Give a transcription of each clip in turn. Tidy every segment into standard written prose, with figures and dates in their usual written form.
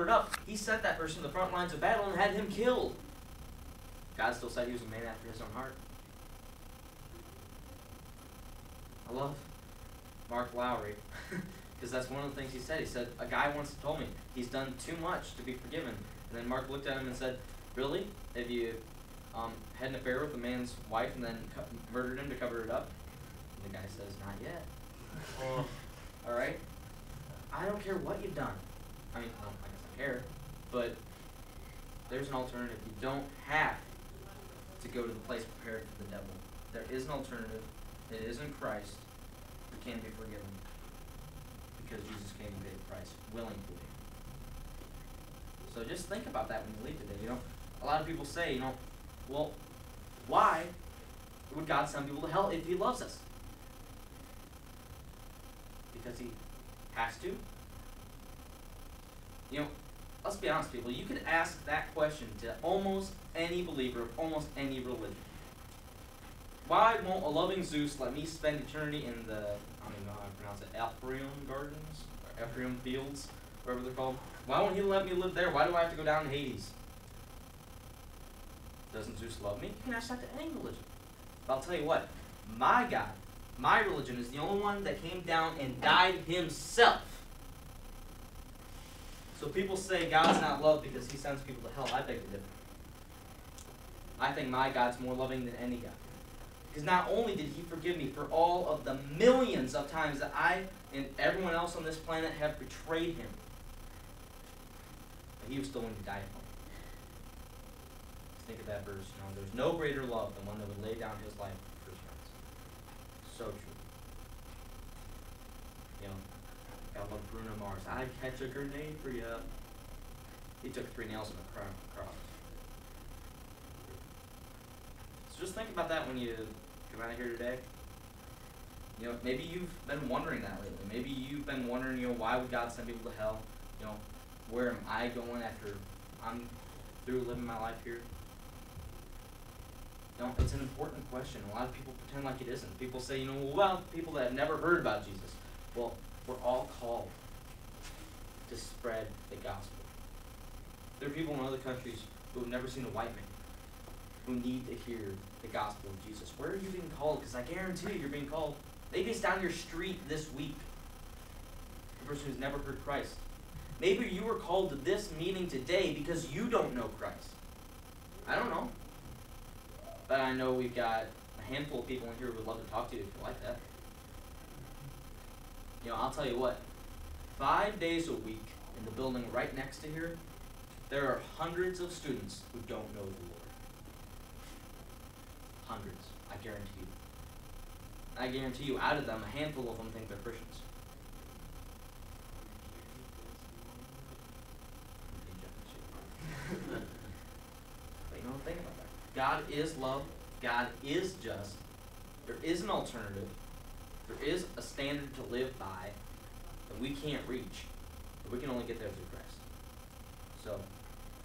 covered up. He sent that person to the front lines of battle and had him killed. God still said he was a man after his own heart. I love Mark Lowry, because that's one of the things he said. He said, a guy once told me he's done too much to be forgiven. And then Mark looked at him and said, really? Have you had an affair with a man's wife and then murdered him to cover it up? And the guy says, not yet. All right? I don't care what you've done. I mean, I guess I care, but there's an alternative. You don't have to go to the place prepared for the devil. There is an alternative. It is in Christ. We can be forgiven because Jesus came and paid the price willingly. So just think about that when you leave today. You know, a lot of people say, you know, well, why would God send people to hell if he loves us? Because he has to? You know, let's be honest, people. You could ask that question to almost any believer of almost any religion. Why won't a loving Zeus let me spend eternity in the, I don't even know how to pronounce it, Ephraim Gardens? Or Ephraim Fields? Whatever they're called. Why won't he let me live there? Why do I have to go down to Hades? Doesn't Zeus love me? You can ask that to any religion. But I'll tell you what, my God, my religion is the only one that came down and died himself. So people say God's not love because he sends people to hell. I beg to differ. I think my God's more loving than any God. Because not only did he forgive me for all of the millions of times that I and everyone else on this planet have betrayed him, but he was still willing to die for me. Think of that verse, you know, there's no greater love than one that would lay down his life for his friends. So true. You know, I love Bruno Mars. I'd catch a grenade for you. He took 3 nails in the cross. So just think about that when you come out of here today. You know, maybe you've been wondering that lately. Maybe you've been wondering, you know, why would God send people to hell? You know, where am I going after I'm through living my life here? You know, it's an important question. A lot of people pretend like it isn't. People say, you know, well, people that have never heard about Jesus. Well, we're all called to spread the gospel. There are people in other countries who have never seen a white man who need to hear the gospel of Jesus. Where are you being called? Because I guarantee you, you're being called. Maybe it's down your street this week. The person who's never heard Christ. Maybe you were called to this meeting today because you don't know Christ. I don't know. But I know we've got a handful of people in here who would love to talk to you if you like that. You know, I'll tell you what. 5 days a week in the building right next to here, there are hundreds of students who don't know the Lord. Hundreds. I guarantee you. I guarantee you, out of them, a handful of them think they're Christians. But you know, think about that. God is love. God is just. There is an alternative. There is a standard to live by that we can't reach. But we can only get there through Christ. So,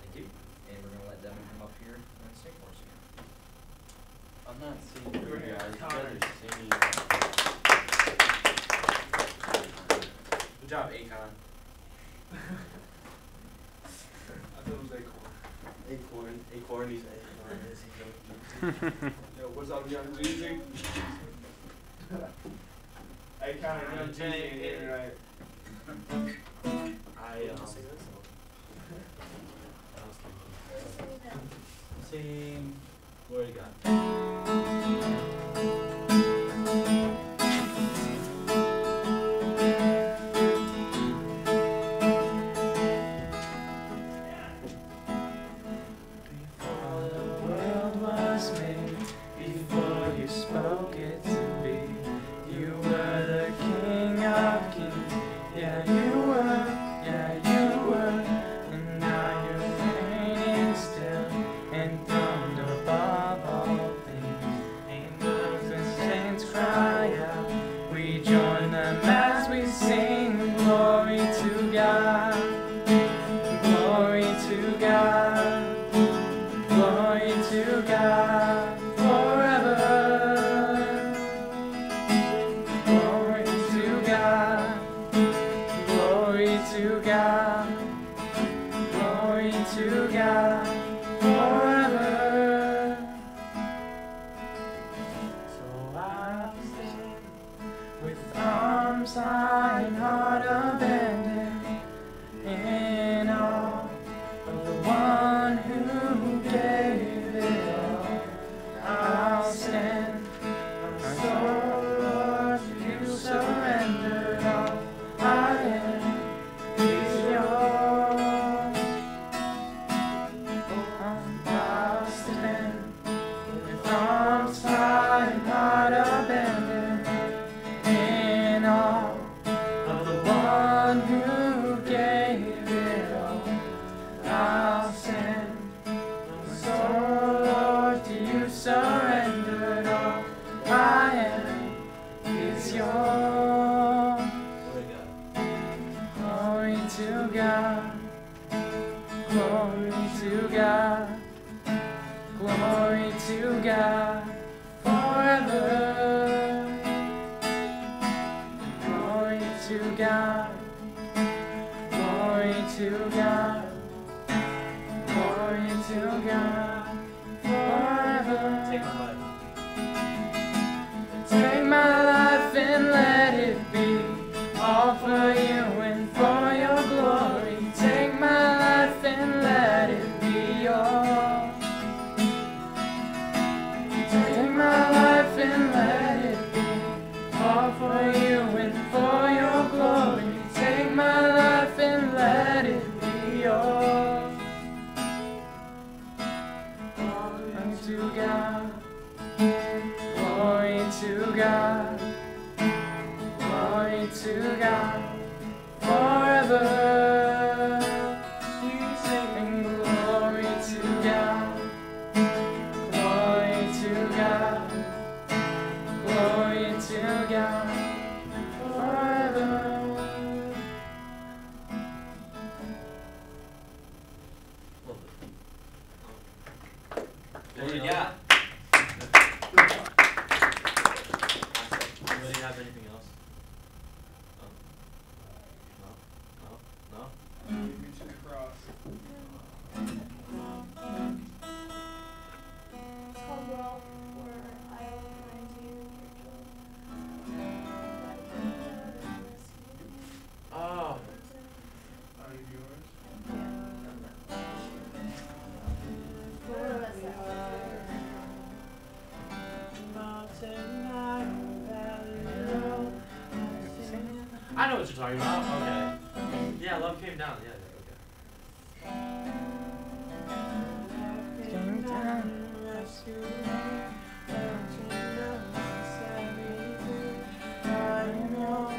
thank you. And we're going to let Devin come up here and sing for us again. I'm not singing for you guys. You guys are singing. Good job, Akon. I thought it was Acorn. Acorn, he's Acorn. Is he joking? Yo, what's up, Young Jeezy? Akon and Young Jeezy in here, right? Sing. What do you got? Before the world was made, before you spoke it to be, you were the King of Kings. Yeah, you were. Yeah, you were. And now you're reigning still, enthroned above all things. to God forever. So I'll stand with arms high and heart abandoned in awe of the one who gave it all. I'll stand, my soul, Lord, you surrendered all I am is yours. I'll stand with arms high and heart abandoned in awe of the one who gave it all. I'll stand, my soul, Lord, to you surrendered all I am is yours. Glory to God, glory to God, glory to God forever. Glory to God, glory to God, glory to God forever. Take my life and let it be all for you and for your glory. Take my life and let it be yours. Take my life and let it be all for you and for your glory. Take my life and let it be yours. Glory to God, glory to God, glory to God forever. We sing glory to God, glory to God, glory to God forever. What do you got? Anybody have anything else? No? Reaching across. It's called Well, where I will find you, Oh. Are you yours? I know what you're talking about. Okay. Yeah, love came down. Yeah, okay. Came down, rescued me, I am yours.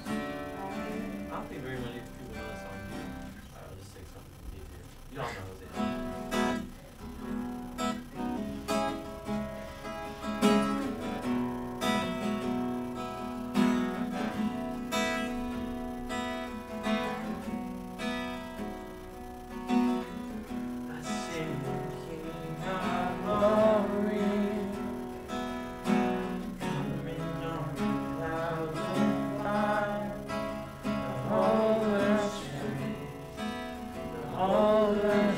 I don't think very many people know that song. I'll just sing something easier. You all know it. I sing, King of glory, coming on clouds of fire, the whole earth shakes, the whole earth